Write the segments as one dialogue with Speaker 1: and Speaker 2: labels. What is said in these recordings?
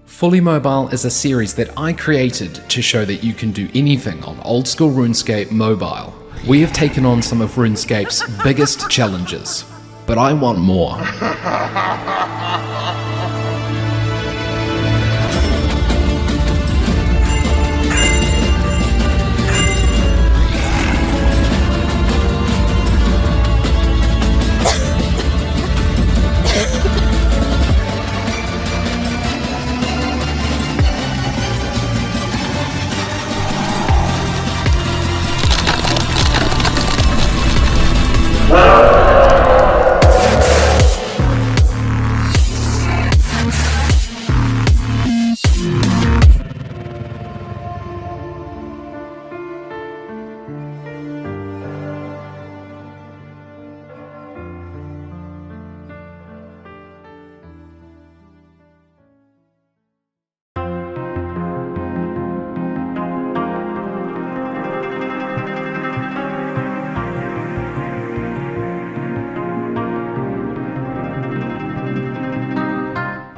Speaker 1: Fully Mobile is a series that I created to show that you can do anything on Old School Runescape mobile. We have taken on some of RuneScape's biggest challenges, but I want more.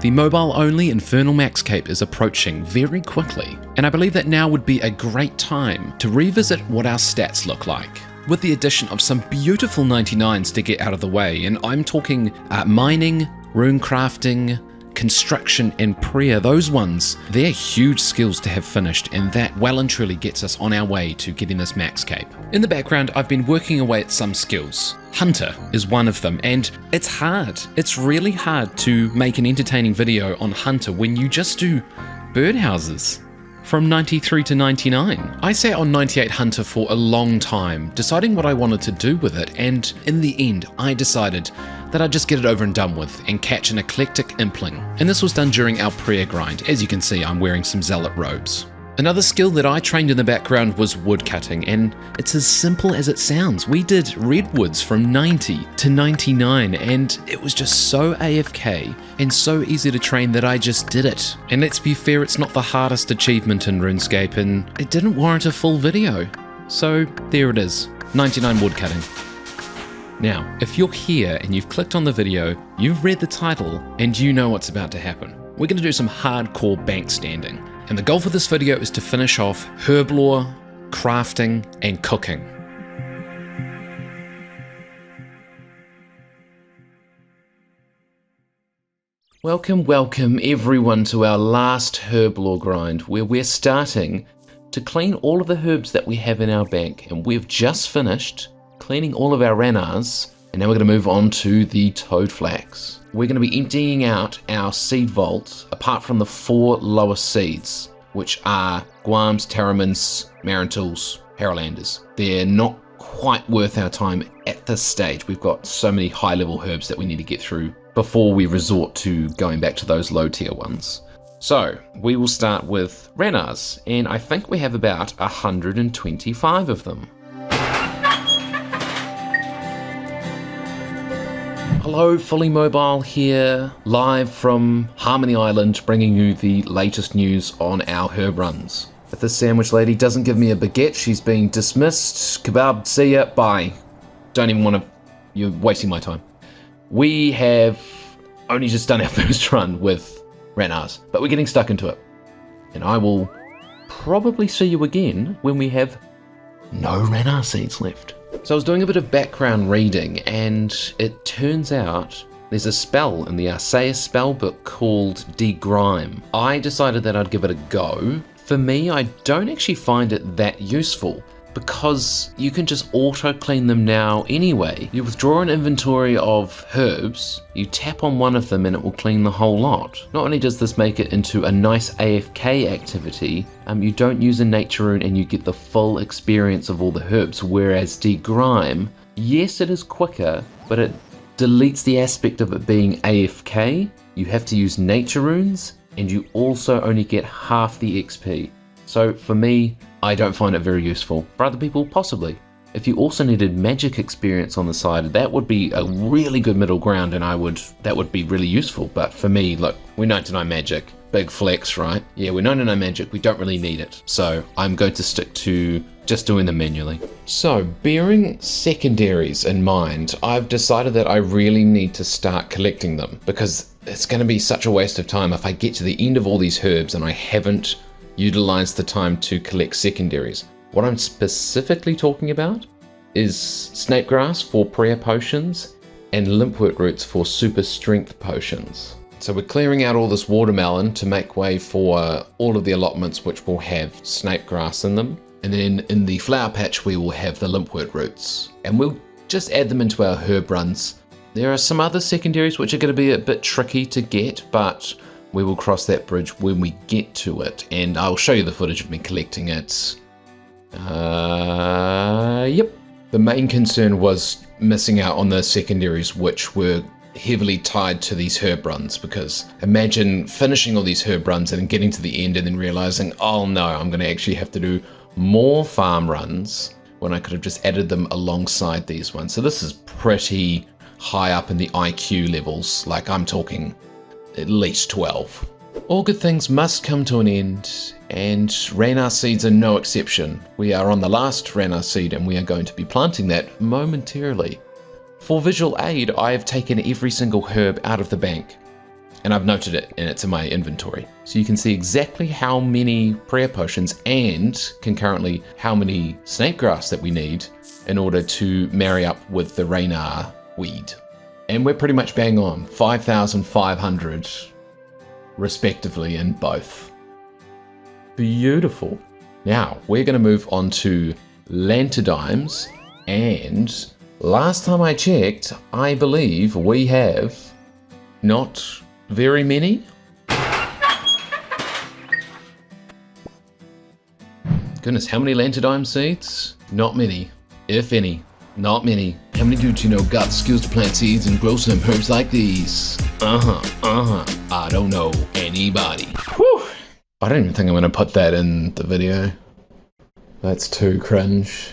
Speaker 1: The mobile-only Infernal Max Cape is approaching very quickly, and I believe that now would be a great time to revisit what our stats look like, with the addition of some beautiful 99s to get out of the way, and I'm talking mining, rune crafting, construction and prayer. Those ones, they're huge skills to have finished, and that well and truly gets us on our way to getting this max cape. In the background, I've been working away at some skills. Hunter is one of them, and it's hard. It's really hard to make an entertaining video on Hunter when you just do birdhouses. From 93 to 99. I sat on 98 Hunter for a long time, deciding what I wanted to do with it, and in the end, I decided that I'd just get it over and done with and catch an eclectic impling. And this was done during our prayer grind. As you can see, I'm wearing some zealot robes. Another skill that I trained in the background was woodcutting, and it's as simple as it sounds. We did redwoods from 90 to 99, and it was just so AFK and so easy to train that I just did it. And let's be fair, it's not the hardest achievement in RuneScape, and it didn't warrant a full video. So there it is, 99 woodcutting. Now, if you're here and you've clicked on the video, you've read the title, and you know what's about to happen. We're going to do some hardcore bank standing. And the goal for this video is to finish off Herblore, crafting, and cooking. Welcome everyone to our last Herblore grind, where we're starting to clean all of the herbs that we have in our bank. And we've just finished cleaning all of our ranars, and now we're going to move on to the toad flax. We're going to be emptying out our seed vault, apart from the 4 lowest seeds, which are Guams, Terramins, Marantools, Paralanders. They're not quite worth our time at this stage. We've got so many high-level herbs that we need to get through before we resort to going back to those low-tier ones. So, we will start with ranars, and I think we have about 125 of them. Hello, Fully Mobile here, live from Harmony Island, bringing you the latest news on our herb runs. If this sandwich lady doesn't give me a baguette, she's being dismissed. Kebab, see ya, bye. Don't even want to, you're wasting my time. We have only just done our first run with ranars, but we're getting stuck into it. And I will probably see you again when we have no ranar seeds left. So I was doing a bit of background reading, and it turns out there's a spell in the Arceus spellbook called Degrime. I decided that I'd give it a go. For me, I don't actually find it that useful, because you can just auto clean them now anyway. You withdraw an inventory of herbs, you tap on one of them and it will clean the whole lot. Not only does this make it into a nice AFK activity, you don't use a nature rune and you get the full experience of all the herbs, whereas Degrime, yes, it is quicker, but it deletes the aspect of it being AFK. You have to use nature runes, and you also only get half the XP. So for me, I don't find it very useful. For other people, possibly. If you also needed magic experience on the side, that would be a really good middle ground, and that would be really useful. But for me, look, we're 99 magic. Big flex, right? Yeah, we're 99 magic, we don't really need it. So I'm going to stick to just doing them manually. So bearing secondaries in mind, I've decided that I really need to start collecting them because it's going to be such a waste of time if I get to the end of all these herbs and I haven't utilized the time to collect secondaries. What I'm specifically talking about is snapegrass for prayer potions and limpwort roots for super strength potions. So we're clearing out all this watermelon to make way for all of the allotments which will have snapegrass in them. And then in the flower patch we will have the limpwort roots. And we'll just add them into our herb runs. There are some other secondaries which are going to be a bit tricky to get, but we will cross that bridge when we get to it. And I'll show you the footage of me collecting it. Yep. The main concern was missing out on the secondaries which were heavily tied to these herb runs, because imagine finishing all these herb runs and then getting to the end and then realizing, oh no, I'm going to actually have to do more farm runs when I could have just added them alongside these ones. So this is pretty high up in the IQ levels, like I'm talking at least 12. All good things must come to an end, and Ranar seeds are no exception. We are on the last Ranar seed and we are going to be planting that momentarily. For visual aid, I have taken every single herb out of the bank and I've noted it and it's in my inventory. So you can see exactly how many prayer potions and concurrently how many snapegrass that we need in order to marry up with the Ranar weed. And we're pretty much bang on, 5,500 respectively in both. Beautiful. Now we're going to move on to lantidimes, and last time I checked, I believe we have not very many. Goodness, how many lantidime seeds? Not many, if any. Not many. How many dudes you know got the skills to plant seeds and grow some herbs like these? I don't know anybody. Whew. I don't even think I'm going to put that in the video. That's too cringe.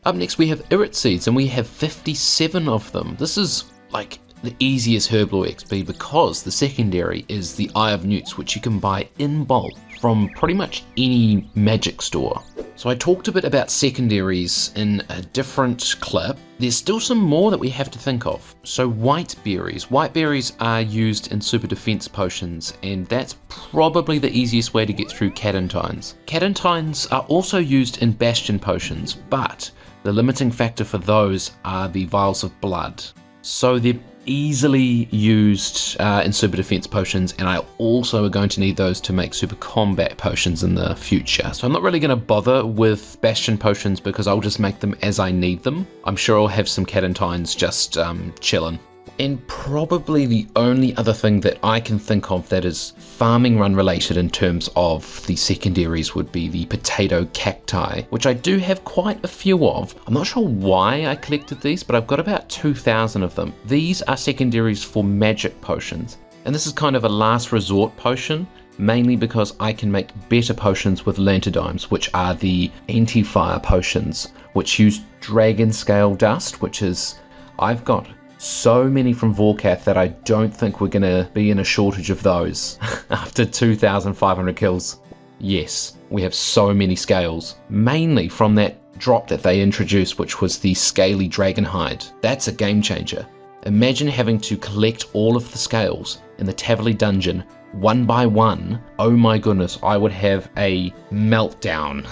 Speaker 1: Up next we have Irit seeds, and we have 57 of them. This is like the easiest Herblore XP because the secondary is the Eye of Newts, which you can buy in bulk from pretty much any magic store. So I talked a bit about secondaries in a different clip. There's still some more that we have to think of. So white berries. White berries are used in super defense potions, and that's probably the easiest way to get through cadentines. Cadentines are also used in bastion potions, but the limiting factor for those are the vials of blood. So they're easily used in super defense potions, and I also are going to need those to make super combat potions in the future. So I'm not really going to bother with bastion potions because I'll just make them as I need them. I'm sure I'll have some cadentines just chilling. And probably the only other thing that I can think of that is farming run related in terms of the secondaries would be the potato cacti, which I do have quite a few of. I'm not sure why I collected these, but I've got about 2,000 of them. These are secondaries for magic potions, and this is kind of a last resort potion, mainly because I can make better potions with lantidimes, which are the anti-fire potions, which use dragon scale dust, which is, I've got so many from Vorkath that I don't think we're going to be in a shortage of those after 2,500 kills. Yes, we have so many scales, mainly from that drop that they introduced, which was the scaly dragon hide. That's a game changer. Imagine having to collect all of the scales in the Taverley dungeon one by one. Oh my goodness, I would have a meltdown.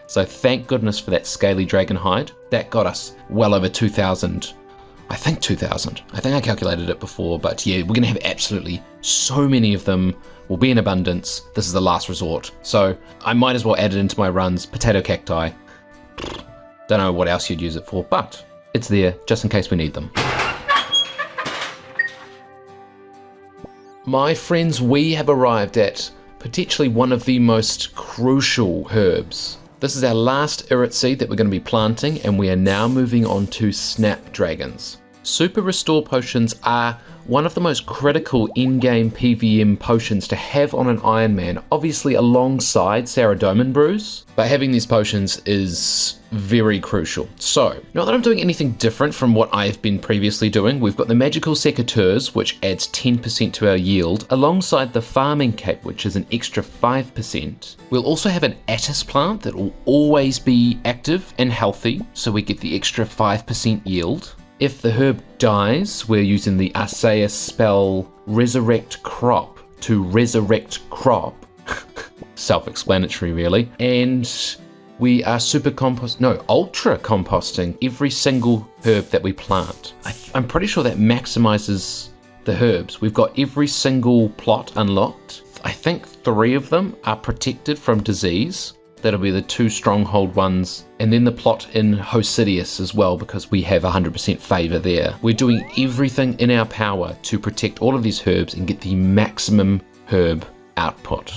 Speaker 1: So thank goodness for that scaly dragon hide. That got us well over 2,000. I think 2,000. I think I calculated it before, but yeah, we're going to have absolutely so many of them. Will be in abundance. This is the last resort. So I might as well add it into my runs. Potato cacti. Don't know what else you'd use it for, but it's there just in case we need them. My friends, we have arrived at potentially one of the most crucial herbs. This is our last Irit seed that we're going to be planting, and we are now moving on to snapdragons. Super Restore potions are one of the most critical in-game PvM potions to have on an Ironman, obviously alongside Saradomin Brews, but having these potions is very crucial. So, not that I'm doing anything different from what I've been previously doing, we've got the Magical Secateurs, which adds 10% to our yield, alongside the Farming Cape, which is an extra 5%. We'll also have an Attis plant that will always be active and healthy, so we get the extra 5% yield. If the herb dies, we're using the Arceus spell Resurrect Crop to resurrect crop. Self-explanatory, really. And we are ultra composting every single herb that we plant. I'm pretty sure that maximizes the herbs. We've got every single plot unlocked. I think 3 of them are protected from disease. That'll be the 2 stronghold ones, and then the plot in Hosidius as well, because we have 100% favor there. We're doing everything in our power to protect all of these herbs and get the maximum herb output.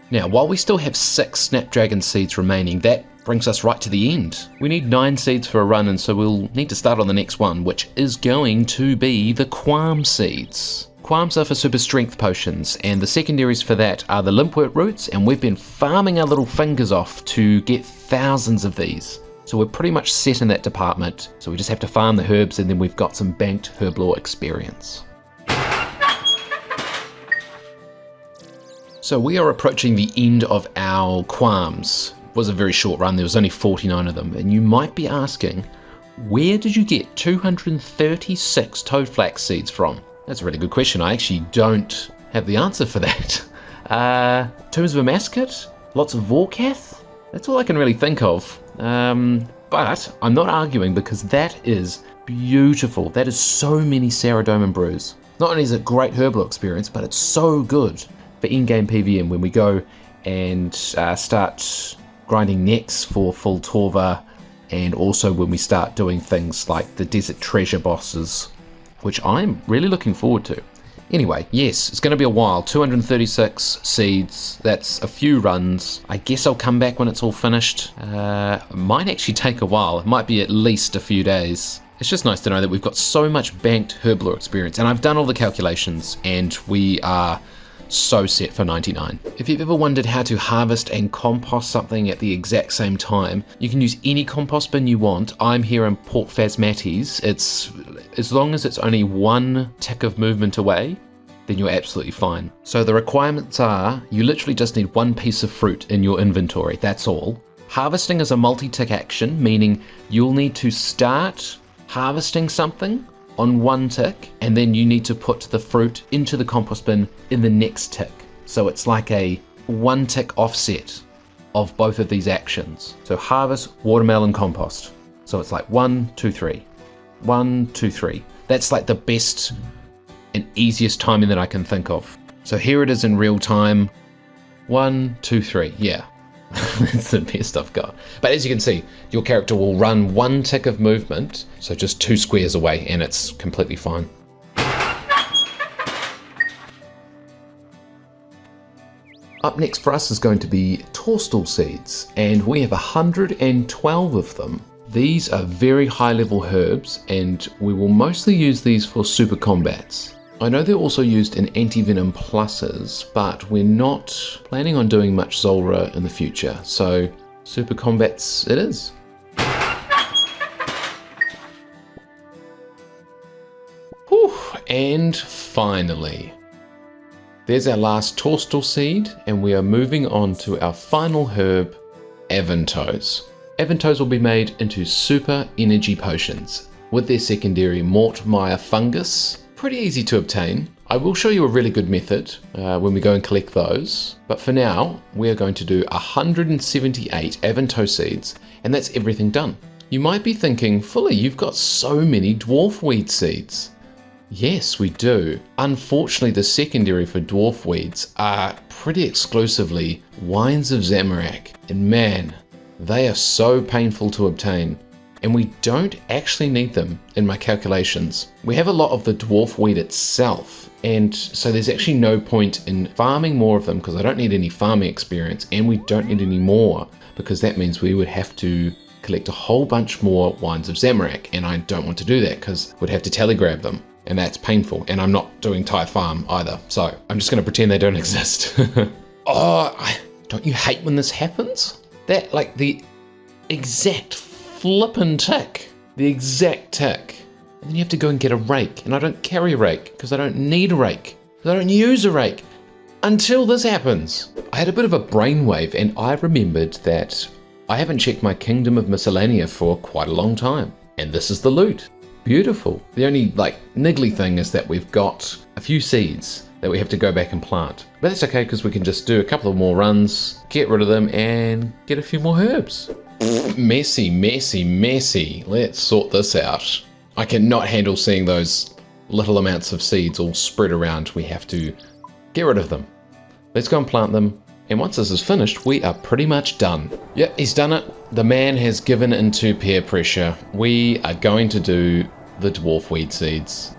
Speaker 1: Now, while we still have 6 Snapdragon seeds remaining, that brings us right to the end. We need 9 seeds for a run, and so we'll need to start on the next one, which is going to be the Qualm seeds. Qualms are for super strength potions, and the secondaries for that are the limpwort roots, and we've been farming our little fingers off to get thousands of these. So we're pretty much set in that department, so we just have to farm the herbs, and then we've got some banked Herblore experience. So we are approaching the end of our Qualms. It was a very short run, there was only 49 of them, and you might be asking, where did you get 236 toadflax seeds from? That's a really good question. I actually don't have the answer for that. Tombs of Amascut? Lots of Vorkath? That's all I can really think of. But I'm not arguing, because that is beautiful. That is so many Saradomin brews. Not only is it great Herblore experience, but it's so good for in-game PvM when we go and start grinding necks for full Torva, and also when we start doing things like the Desert Treasure bosses, which I'm really looking forward to. Anyway, yes, it's going to be a while. 236 seeds, that's a few runs. I guess I'll come back when it's all finished. Might actually take a while. It might be at least a few days. It's just nice to know that we've got so much banked Herblore experience, and I've done all the calculations, and we are so set for 99. If you've ever wondered how to harvest and compost something at the exact same time, you can use any compost bin you want. I'm here in Port Phasmates. It's as long as it's only 1 tick of movement away, then you're absolutely fine. So the requirements are, you literally just need 1 piece of fruit in your inventory, that's all. Harvesting is a multi-tick action, meaning you'll need to start harvesting something on 1 tick, and then you need to put the fruit into the compost bin in the next tick. So it's like a 1 tick offset of both of these actions. So harvest, watermelon, compost. So it's like 1, 2, 3. 1, 2, 3. That's like the best and easiest timing that I can think of. So here it is in real time. 1, 2, 3. Yeah. That's the best I've got. But as you can see, your character will run 1 tick of movement, so just 2 squares away, and it's completely fine. Up next for us is going to be Torstal seeds, and we have 112 of them. These are very high level herbs, and we will mostly use these for super combats. I know they're also used in anti-venom pluses, but we're not planning on doing much Zulrah in the future, so super combats it is. Whew, and finally, there's our last Torstal seed, and we are moving on to our final herb, Aventos. Aventos will be made into super energy potions with their secondary Mortmire fungus. Pretty easy to obtain. I will show you a really good method when we go and collect those, but for now we are going to do 178 Aventos seeds, and that's everything done. You might be thinking, Fully, you've got so many dwarf weed seeds. Yes, we do. Unfortunately, the secondary for dwarf weeds are pretty exclusively Wines of Zamorak, and man, they are so painful to obtain. And we don't actually need them in my calculations. We have a lot of the dwarf weed itself, and so there's actually no point in farming more of them because I don't need any farming experience, and we don't need any more because that means we would have to collect a whole bunch more wines of Zamorak, and I don't want to do that because we'd have to telegrab them, and that's painful, and I'm not doing Thai Farm either, so I'm just going to pretend they don't exist. Don't you hate when this happens? That, like, the exact flippin' tick. The exact tick. And then you have to go and get a rake, and I don't carry a rake because I don't need a rake. I don't use a rake until this happens. I had a bit of a brainwave, and I remembered that I haven't checked my Kingdom of Miscellanea for quite a long time. And this is the loot. Beautiful. The only, like, niggly thing is that we've got a few seeds that we have to go back and plant. But that's okay, because we can just do a couple of more runs, get rid of them, and get a few more herbs. Messy, messy, messy. Let's sort this out. I cannot handle seeing those little amounts of seeds all spread around. We have to get rid of them. Let's go and plant them. And once this is finished, we are pretty much done. Yep, he's done it. The man has given into peer pressure. We are going to do the dwarf weed seeds.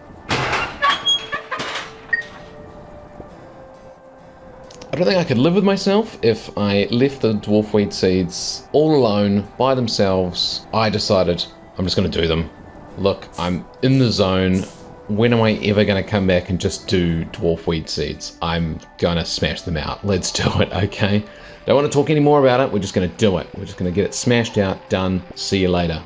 Speaker 1: I don't think I could live with myself if I left the dwarf weed seeds all alone by themselves. I decided I'm just going to do them. Look, I'm in the zone. When am I ever going to come back and just do dwarf weed seeds? I'm going to smash them out. Let's do it, okay? Don't want to talk any more about it. We're just going to do it. We're just going to get it smashed out, done. See you later.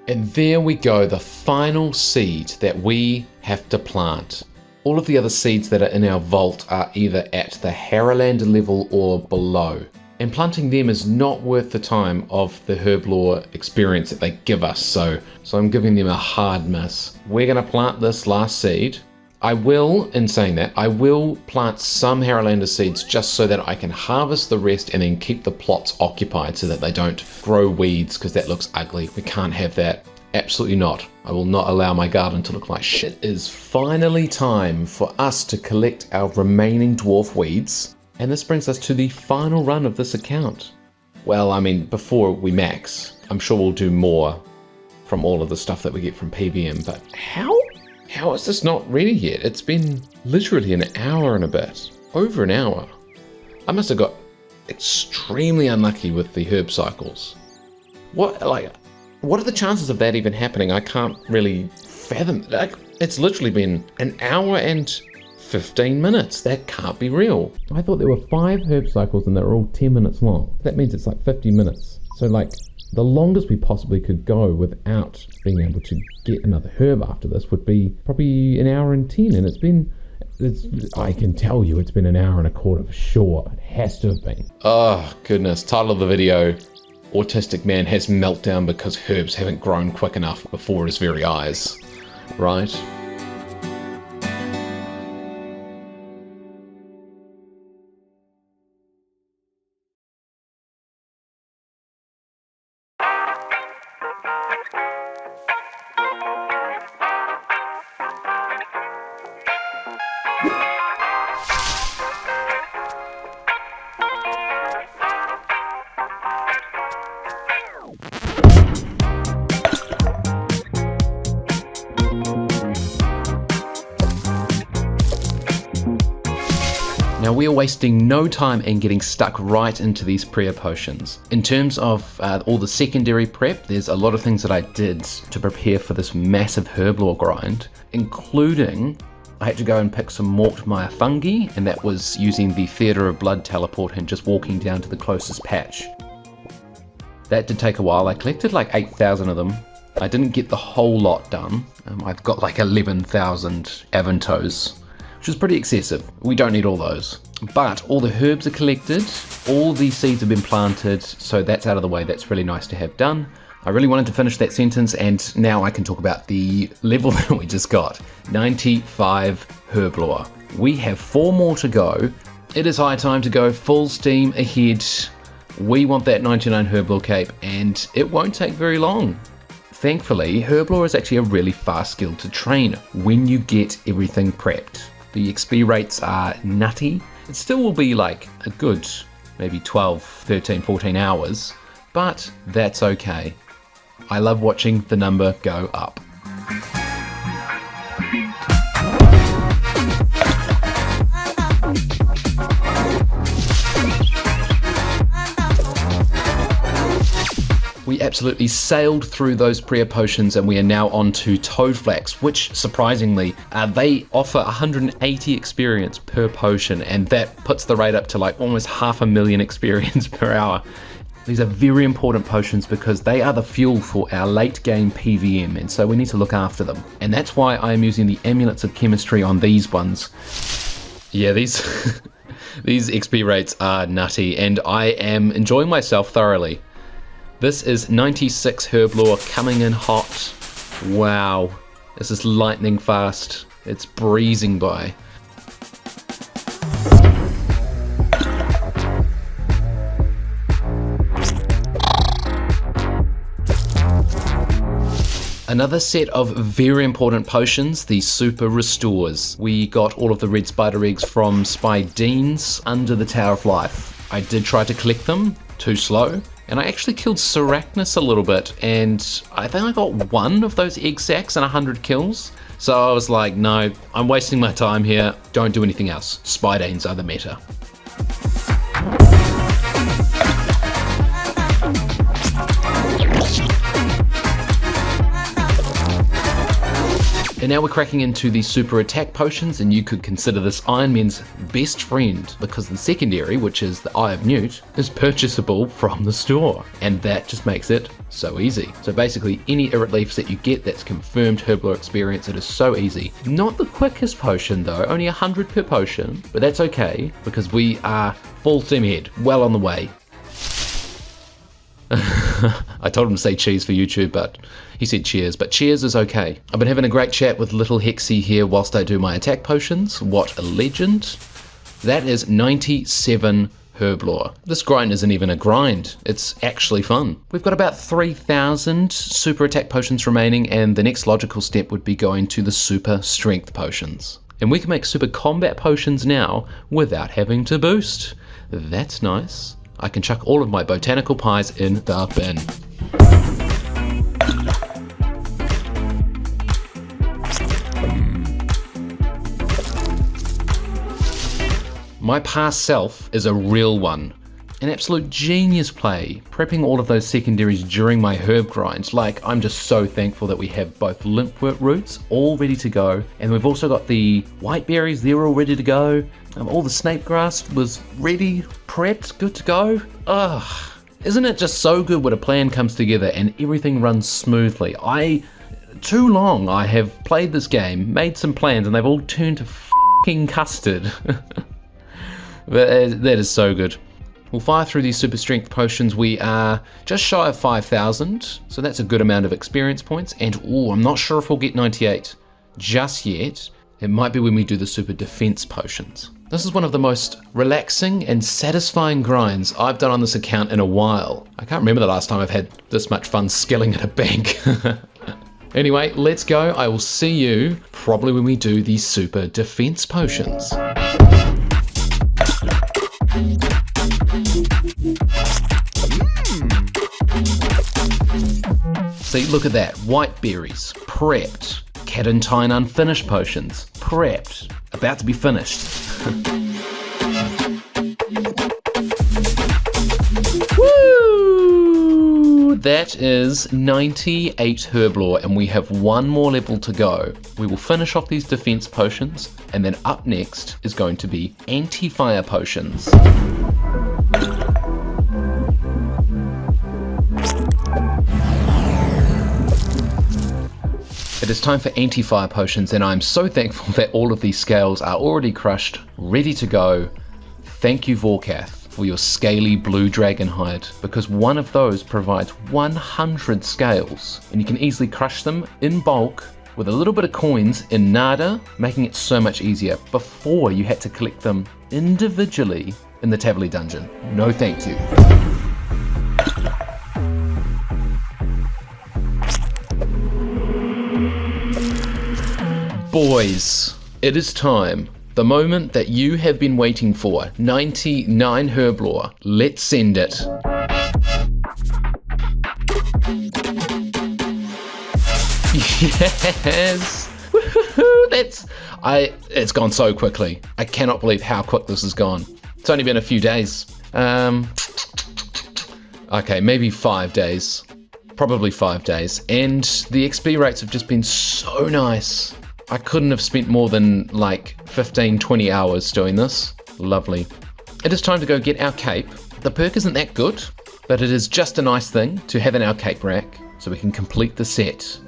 Speaker 1: And there we go, the final seed that we have to plant. All of the other seeds that are in our vault are either at the Harrowlander level or below. And planting them is not worth the time of the Herblore experience that they give us, so I'm giving them a hard miss. We're going to plant this last seed. I will, in saying that, I will plant some Harrowlander seeds just so that I can harvest the rest and then keep the plots occupied so that they don't grow weeds, because that looks ugly. We can't have that. Absolutely not. I will not allow my garden to look like shit. It is finally time for us to collect our remaining dwarf weeds. And this brings us to the final run of this account. Well, I mean, before we max, I'm sure we'll do more from all of the stuff that we get from PVM, but how? How is this not ready yet? It's been literally an hour and a bit. Over an hour. I must have got extremely unlucky with the herb cycles. What are the chances of that even happening? I can't really fathom. Like, it's literally been an hour and 15 minutes. That can't be real. I thought there were 5 herb cycles and they were all 10 minutes long. That means it's like 50 minutes. So like the longest we possibly could go without being able to get another herb after this would be probably an hour and 10. And I can tell you it's been an hour and a quarter for sure. It has to have been. Oh goodness. Title of the video: Autistic man has meltdown because herbs haven't grown quick enough before his very eyes. Right? Now we are wasting no time and getting stuck right into these prayer potions. In terms of all the secondary prep, there's a lot of things that I did to prepare for this massive Herblore grind, including I had to go and pick some Mortmire fungi, and that was using the Theatre of Blood teleport and just walking down to the closest patch. That did take a while. I collected like 8,000 of them. I didn't get the whole lot done. I've got like 11,000 Aventos, which is pretty excessive. We don't need all those. But all the herbs are collected, all these seeds have been planted, so that's out of the way. That's really nice to have done. I really wanted to finish that sentence, and now I can talk about the level that we just got. 95 Herblore. We have 4 more to go. It is high time to go full steam ahead. We want that 99 Herblore cape, and it won't take very long. Thankfully, Herblore is actually a really fast skill to train when you get everything prepped. The XP rates are nutty. It still will be like a good maybe 12, 13, 14 hours, but that's okay. I love watching the number go up. We absolutely sailed through those prayer potions, and we are now on to Toadflax, which surprisingly, they offer 180 experience per potion, and that puts the rate up to like almost 500,000 experience per hour. These are very important potions because they are the fuel for our late game PVM, and so we need to look after them. And that's why I am using the Amulets of Chemistry on these ones. Yeah, these these XP rates are nutty, and I am enjoying myself thoroughly. This is 96 Herblore coming in hot. Wow, this is lightning fast. It's breezing by. Another set of very important potions, the Super Restores. We got all of the red spider eggs from Spideen's under the Tower of Life. I did try to collect them, too slow, and I actually killed Sarachnis a little bit, and I think I got one of those egg sacs and 100 kills. So I was like, no, I'm wasting my time here, don't do anything else. Spideen's are the meta. And now we're cracking into the super attack potions, and you could consider this Ironman's best friend because the secondary, which is the Eye of Newt, is purchasable from the store, and that just makes it so easy. So basically any Irrit Leaves that you get that's confirmed Herblore experience, it is so easy. Not the quickest potion though, only 100 per potion, but that's okay because we are full steam ahead, well on the way. I told him to say cheese for YouTube, but he said cheers, but cheers is okay. I've been having a great chat with little Hexy here whilst I do my attack potions. What a legend. That is 97 Herblore. This grind isn't even a grind, it's actually fun. We've got about 3,000 super attack potions remaining, and the next logical step would be going to the super strength potions. And we can make super combat potions now without having to boost. That's nice. I can chuck all of my botanical pies in the bin. My past self is a real one. An absolute genius play, prepping all of those secondaries during my herb grind. Like, I'm just so thankful that we have both limpwort roots all ready to go, and we've also got the white berries, they're all ready to go. All the snape grass was ready, prepped, good to go. Ugh, isn't it just so good when a plan comes together and everything runs smoothly? Too long I have played this game, made some plans, and they've all turned to f***ing custard. But that is so good. We'll fire through these super strength potions. We are just shy of 5,000, so that's a good amount of experience points. And I'm not sure if we'll get 98 just yet. It might be when we do the super defense potions. This is one of the most relaxing and satisfying grinds I've done on this account in a while. I can't remember the last time I've had this much fun skilling at a bank. Anyway, let's go. I will see you probably when we do these super defense potions. See, look at that. White berries, prepped. Cadentine unfinished potions, prepped. About to be finished. Woo! That is 98 Herblore, and we have one more level to go. We will finish off these defense potions, and then up next is going to be anti-fire potions. It is time for anti-fire potions, and I'm so thankful that all of these scales are already crushed, ready to go. Thank you, Vorkath, for your scaly blue dragon hide, because one of those provides 100 scales, and you can easily crush them in bulk with a little bit of coins in Nada, making it so much easier. Before, you had to collect them individually in the Tavily dungeon. No thank you. Boys, it is time. The moment that you have been waiting for. 99 Herblore. Let's send it. Yes! Woohoo! It's gone so quickly. I cannot believe how quick this has gone. It's only been a few days. Okay, maybe 5 days. probably 5 days, and the XP rates have just been so nice. I couldn't have spent more than like 15, 20 hours doing this. Lovely. It is time to go get our cape. The perk isn't that good, but it is just a nice thing to have in our cape rack so we can complete the set.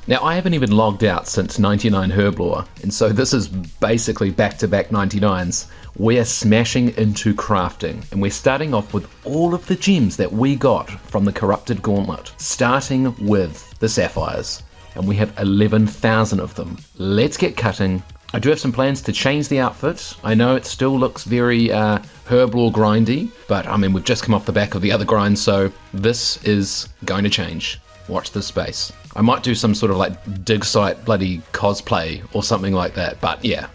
Speaker 1: Now, I haven't even logged out since 99 Herblore, and so this is basically back-to-back 99s. We're smashing into crafting, and we're starting off with all of the gems that we got from the Corrupted Gauntlet, starting with the sapphires, and we have 11,000 of them. Let's get cutting. I do have some plans to change the outfit. I know it still looks very Herblore grindy, but I mean, we've just come off the back of the other grind, so this is going to change. Watch this space. I might do some sort of like dig site bloody cosplay or something like that, but yeah.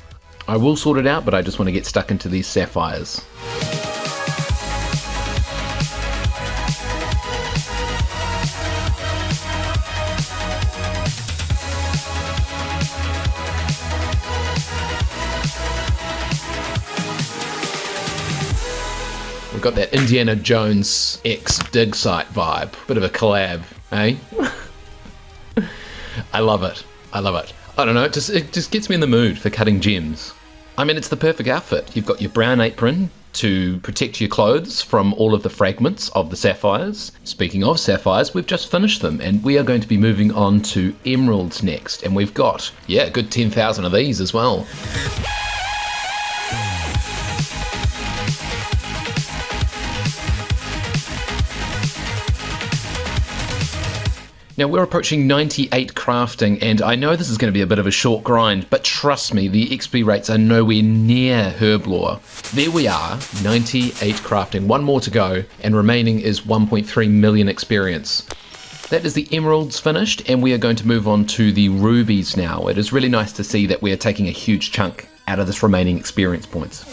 Speaker 1: I will sort it out, but I just want to get stuck into these sapphires. We've got that Indiana Jones X dig site vibe. Bit of a collab, eh? I love it. I love it. I don't know, it just gets me in the mood for cutting gems. I mean, it's the perfect outfit. You've got your brown apron to protect your clothes from all of the fragments of the sapphires. Speaking of sapphires, we've just finished them, and we are going to be moving on to emeralds next. And we've got, yeah, a good 10,000 of these as well. Now we're approaching 98 crafting, and I know this is going to be a bit of a short grind, but trust me, the XP rates are nowhere near Herblore. There we are, 98 crafting, one more to go, and remaining is 1.3 million experience. That is the emeralds finished, and we are going to move on to the rubies now. It is really nice to see that we are taking a huge chunk out of this remaining experience points.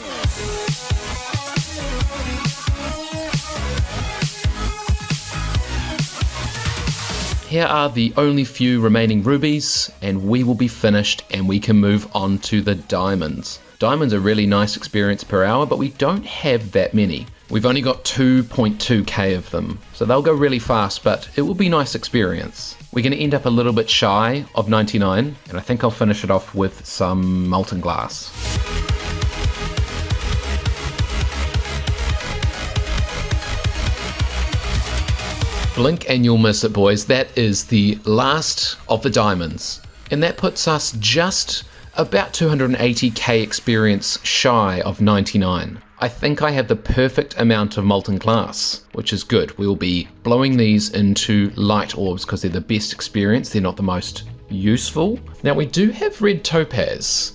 Speaker 1: Here are the only few remaining rubies, and we will be finished and we can move on to the diamonds. Diamonds are really nice experience per hour, but we don't have that many. We've only got 2.2k of them, so they'll go really fast, but it will be nice experience. We're going to end up a little bit shy of 99, and I think I'll finish it off with some molten glass. Blink and you'll miss it, boys. That is the last of the diamonds. And that puts us just about 280k experience shy of 99. I think I have the perfect amount of molten glass, which is good. We'll be blowing these into light orbs because they're the best experience. They're not the most useful. Now we do have red topaz.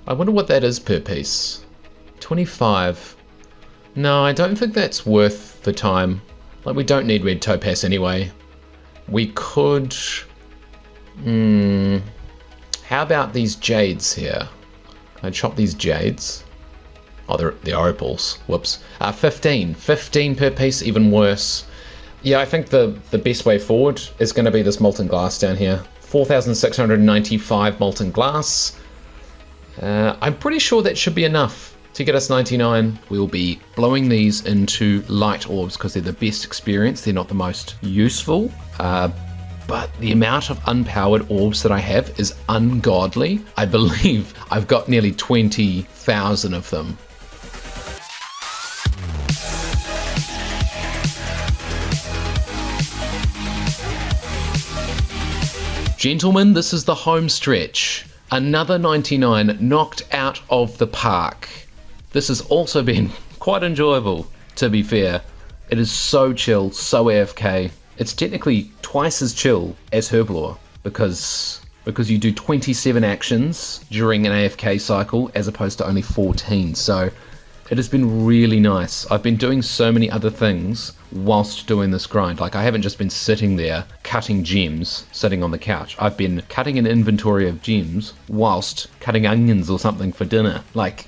Speaker 1: I wonder what that is per piece. 25. No, I don't think that's worth the time. Like, we don't need red topaz anyway. We could... How about these jades here? Can I chop these jades? Oh, they're opals. Whoops. 15. 15 per piece, even worse. Yeah, I think the best way forward is going to be this molten glass down here. 4,695 molten glass. I'm pretty sure that should be enough. To get us 99, we'll be blowing these into light orbs because they're the best experience. They're not the most useful, but the amount of unpowered orbs that I have is ungodly. I believe I've got nearly 20,000 of them. Gentlemen, this is the home stretch. Another 99 knocked out of the park. This has also been quite enjoyable, to be fair. It is so chill, so AFK. It's technically twice as chill as Herblore because you do 27 actions during an AFK cycle as opposed to only 14. So it has been really nice. I've been doing so many other things whilst doing this grind. Like, I haven't just been sitting there cutting gems, sitting on the couch. I've been cutting an inventory of gems whilst cutting onions or something for dinner. Like,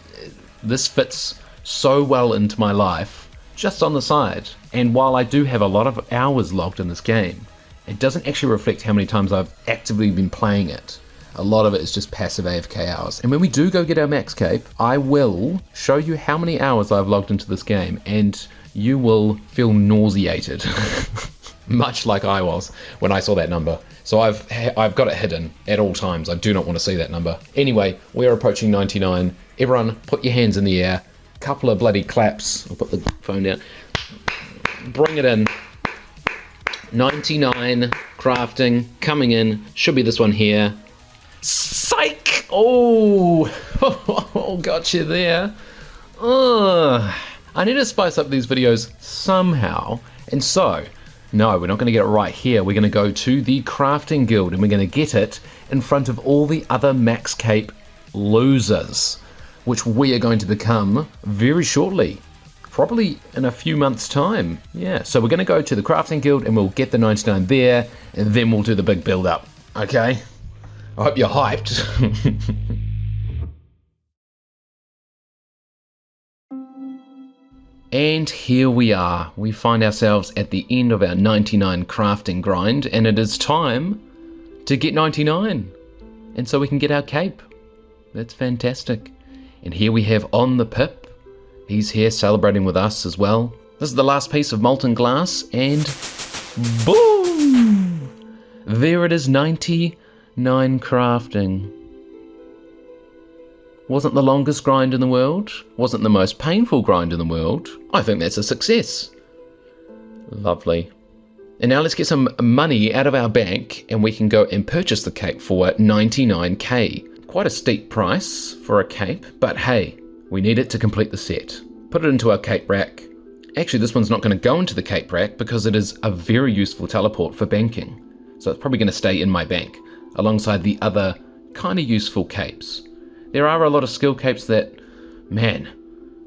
Speaker 1: this fits so well into my life just on the side. And while I do have a lot of hours logged in this game, it doesn't actually reflect how many times I've actively been playing it. A lot of it is just passive AFK hours. And when we do go get our max cape, I will show you how many hours I've logged into this game, and you will feel nauseated, much like I was when I saw that number. So I've got it hidden at all times. I do not want to see that number. Anyway, we're approaching 99. Everyone, put your hands in the air. Couple of bloody claps. I'll put the phone down. Bring it in. 99 crafting coming in. Should be this one here. Psych! Oh, got you there. I need to spice up these videos somehow. And so, no, we're not going to get it right here. We're going to go to the crafting guild and we're going to get it in front of all the other max cape losers, which we are going to become very shortly. Probably in a few months' time. Yeah, so we're going to go to the crafting guild and we'll get the 99 there, and then we'll do the big build up. Okay? I hope you're hyped. And here we are. We find ourselves at the end of our 99 crafting grind, and it is time to get 99. And so we can get our cape. That's fantastic. And here we have On the Pip. He's here celebrating with us as well. This is the last piece of molten glass, and boom! There it is, 99 crafting. Wasn't the longest grind in the world. Wasn't the most painful grind in the world. I think that's a success. Lovely. And now let's get some money out of our bank and we can go and purchase the cape for 99k. Quite a steep price for a cape, but hey, we need it to complete the set. Put it into our cape rack. Actually, this one's not going to go into the cape rack because it is a very useful teleport for banking. So it's probably going to stay in my bank alongside the other kind of useful capes. There are a lot of skill capes that, man,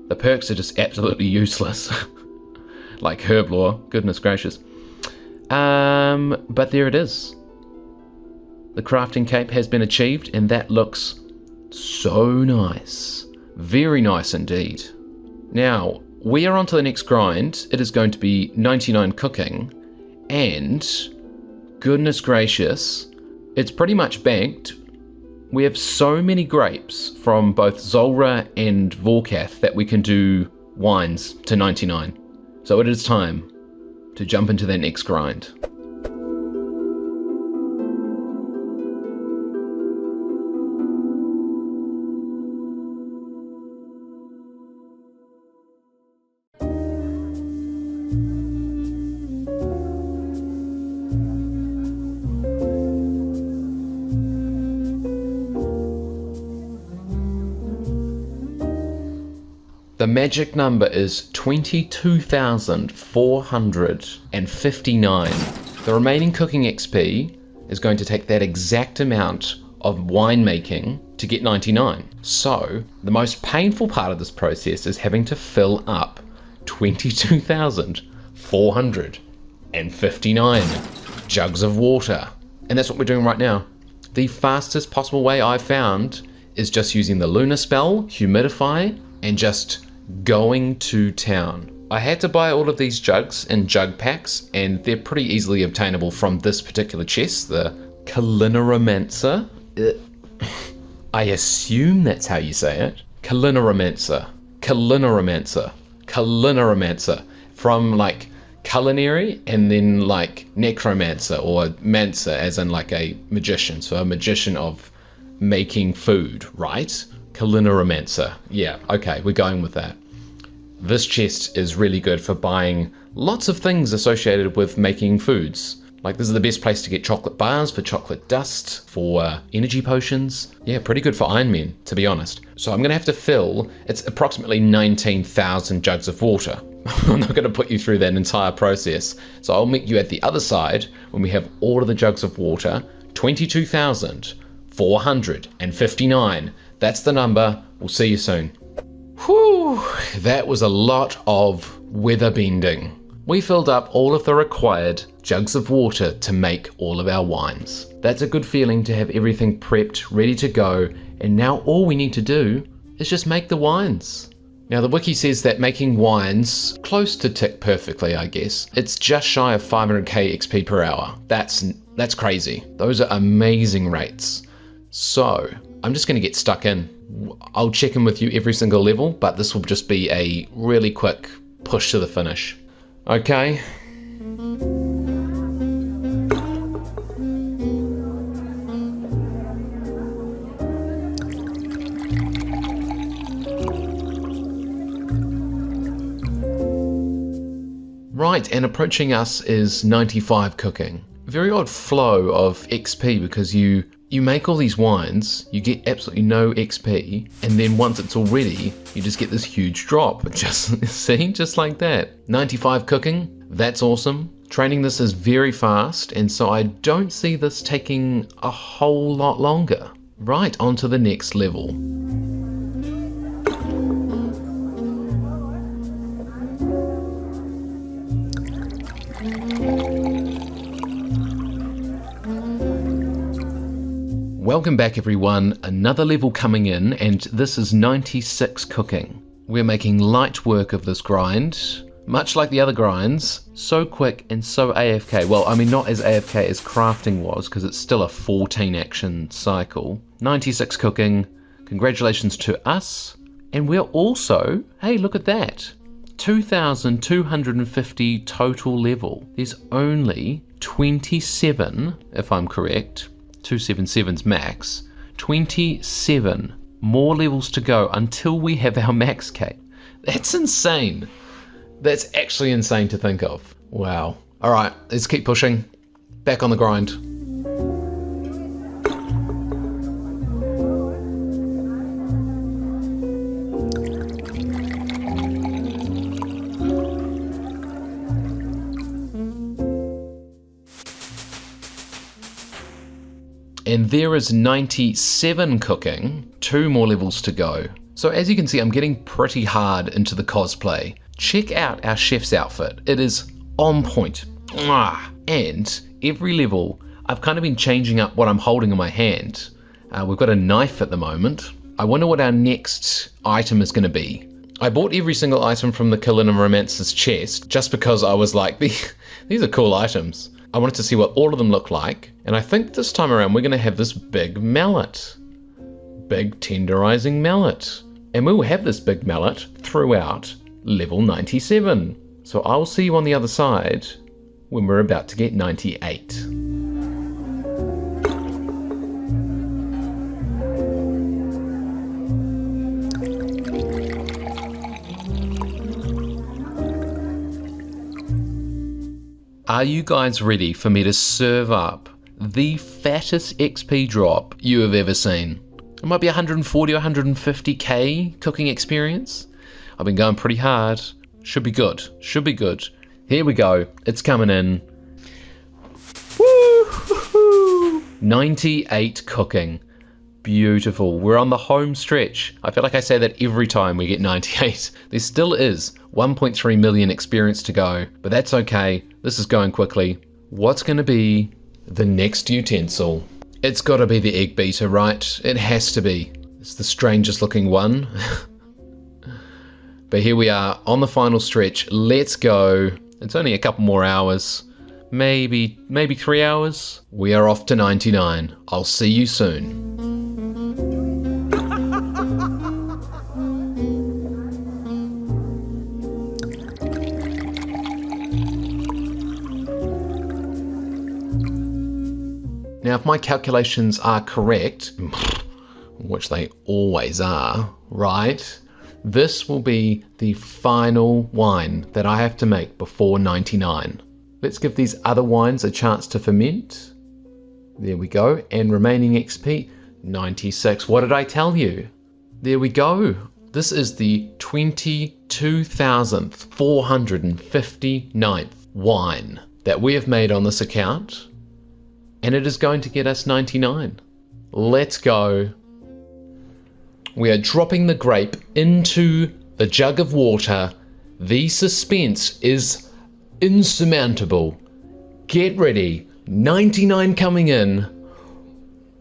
Speaker 1: the perks are just absolutely useless. Like Herblore, goodness gracious. But there it is. The crafting cape has been achieved and that looks so nice. Very nice indeed. Now, we are on to the next grind. It is going to be 99 cooking, and goodness gracious, it's pretty much banked. We have so many grapes from both Zulrah and Vorkath that we can do wines to 99. So it is time to jump into that next grind. The magic number is 22,459. The remaining cooking XP is going to take that exact amount of winemaking to get 99. So the most painful part of this process is having to fill up 22,459 jugs of water. And that's what we're doing right now. The fastest possible way I've found is just using the lunar spell, humidify, and just going to town. I had to buy all of these jugs in jug packs, and they're pretty easily obtainable from this particular chest, the Kalinaromancer. I assume that's how you say it. Kalinaromancer. Kalinaromancer. Kalinaromancer. From like culinary and then like necromancer, or mancer as in like a magician. So a magician of making food, right? Kalinaromancer. Yeah, okay, we're going with that. This chest is really good for buying lots of things associated with making foods. Like, this is the best place to get chocolate bars, for chocolate dust, for energy potions. Yeah, pretty good for Ironman, to be honest. So I'm gonna have to fill, it's approximately 19,000 jugs of water. I'm not gonna put you through that entire process. So I'll meet you at the other side when we have all of the jugs of water. 22,459. That's the number. We'll see you soon. Whew, that was a lot of weather bending. We filled up all of the required jugs of water to make all of our wines. That's a good feeling to have everything prepped, ready to go, and now all we need to do is just make the wines. Now the wiki says that making wines close to tick perfectly, I guess. It's just shy of 500k XP per hour. That's crazy. Those are amazing rates. So I'm just gonna get stuck in. I'll check in with you every single level, but this will just be a really quick push to the finish. Okay. Right, and approaching us is 95 cooking. Very odd flow of XP because you make all these wines, you get absolutely no XP, and then once it's all ready, you just get this huge drop. Just see, just like that. 95 cooking, that's awesome. Training this is very fast, and so I don't see this taking a whole lot longer. Right, on to the next level. Welcome back everyone, another level coming in, and this is 96 cooking. We're making light work of this grind, much like the other grinds, so quick and so AFK. Well, I mean not as AFK as crafting was, because it's still a 14 action cycle. 96 cooking, congratulations to us, and we're also, hey look at that, 2,250 total level. There's only 27, if I'm correct, 277's max, 27 more levels to go until we have our max cape. That's insane. That's actually insane to think of. Wow. All right, let's keep pushing. Back on the grind. And there is 97 cooking, 2 more levels to go. So as you can see, I'm getting pretty hard into the cosplay. Check out our chef's outfit. It is on point. And every level, I've kind of been changing up what I'm holding in my hand. We've got a knife at the moment. I wonder what our next item is gonna be. I bought every single item from the Killer and Romance's chest just because I was like, these are cool items. I wanted to see what all of them look like, and I think this time around we're going to have this big mallet. Big tenderizing mallet. And we will have this big mallet throughout level 97. So I'll see you on the other side when we're about to get 98. Are you guys ready for me to serve up the fattest XP drop you have ever seen? It might be 140 or 150k cooking experience. I've been going pretty hard. Should be good. Should be good. Here we go. It's coming in. Woo! 98 cooking. Beautiful. We're on the home stretch. I feel like I say that every time we get 98. There still is 1.3 million experience to go, but that's okay. This is going quickly. What's going to be the next utensil? It's got to be the egg beater, right? It has to be. It's the strangest looking one. But here we are on the final stretch. Let's go. It's only a couple more hours. Maybe 3 hours. We are off to 99. I'll see you soon. Now, if my calculations are correct, which they always are, right? This will be the final wine that I have to make before 99. Let's give these other wines a chance to ferment. There we go. And remaining XP, 96. What did I tell you? There we go. This is the 22,459th wine that we have made on this account. And it is going to get us 99. Let's go. We are dropping the grape into the jug of water. The suspense is insurmountable. Get ready. 99 coming in.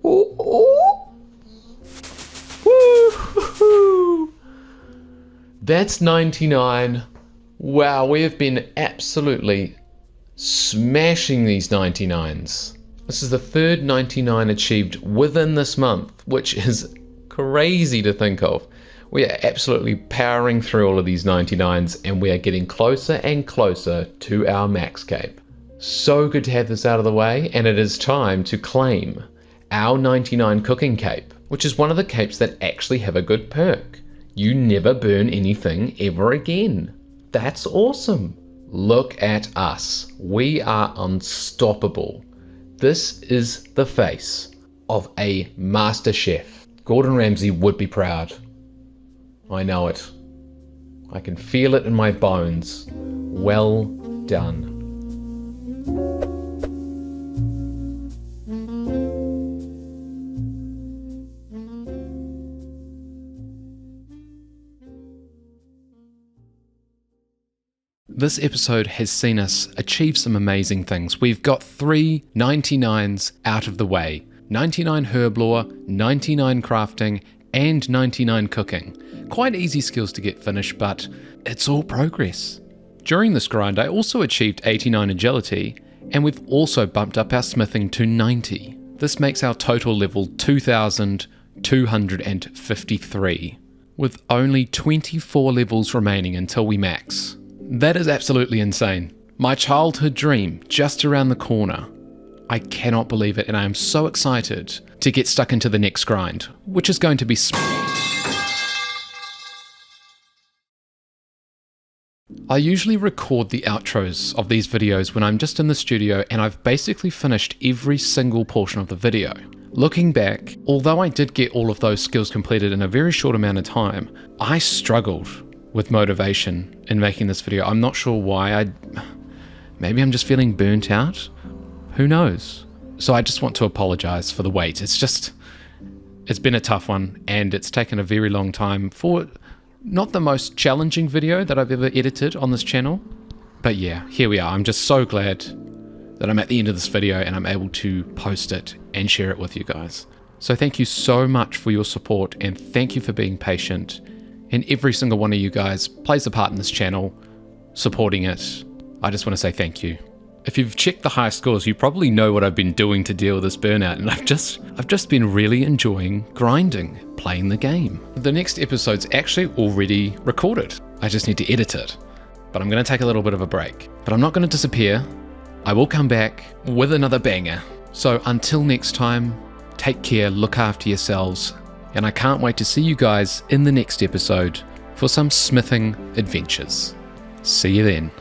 Speaker 1: Ooh, ooh. Woo-hoo-hoo. That's 99. Wow, we have been absolutely smashing these 99s. This is the third 99 achieved within this month, which is crazy to think of. We are absolutely powering through all of these 99s, and we are getting closer and closer to our max cape. So good to have this out of the way, and it is time to claim our 99 cooking cape, which is one of the capes that actually have a good perk. You never burn anything ever again. That's awesome. Look at us. We are unstoppable. This is the face of a master chef. Gordon Ramsay would be proud. I know it. I can feel it in my bones. Well done. This episode has seen us achieve some amazing things. We've got 3 99s out of the way. 99 Herblore, 99 crafting, and 99 cooking. Quite easy skills to get finished, but it's all progress. During this grind, I also achieved 89 agility, and we've also bumped up our smithing to 90. This makes our total level 2,253, with only 24 levels remaining until we max. That is absolutely insane. My childhood dream just around the corner. I cannot believe it, and I am so excited to get stuck into the next grind, which is going to be I usually record the outros of these videos when I'm just in the studio and I've basically finished every single portion of the video. Looking back, although I did get all of those skills completed in a very short amount of time, I struggled with motivation in making this video. I'm not sure why. Maybe I'm just feeling burnt out? Who knows? So I just want to apologize for the wait. It's been a tough one, and it's taken a very long time for not the most challenging video that I've ever edited on this channel. But yeah, here we are. I'm just so glad that I'm at the end of this video and I'm able to post it and share it with you guys. So thank you so much for your support, and thank you for being patient. And every single one of you guys plays a part in this channel, supporting it. I just want to say thank you. If you've checked the high scores, you probably know what I've been doing to deal with this burnout, and I've just been really enjoying grinding, playing the game. The next episode's actually already recorded. I just need to edit it. But I'm going to take a little bit of a break. But I'm not going to disappear. I will come back with another banger. So until next time, take care, look after yourselves, and I can't wait to see you guys in the next episode for some smithing adventures. See you then.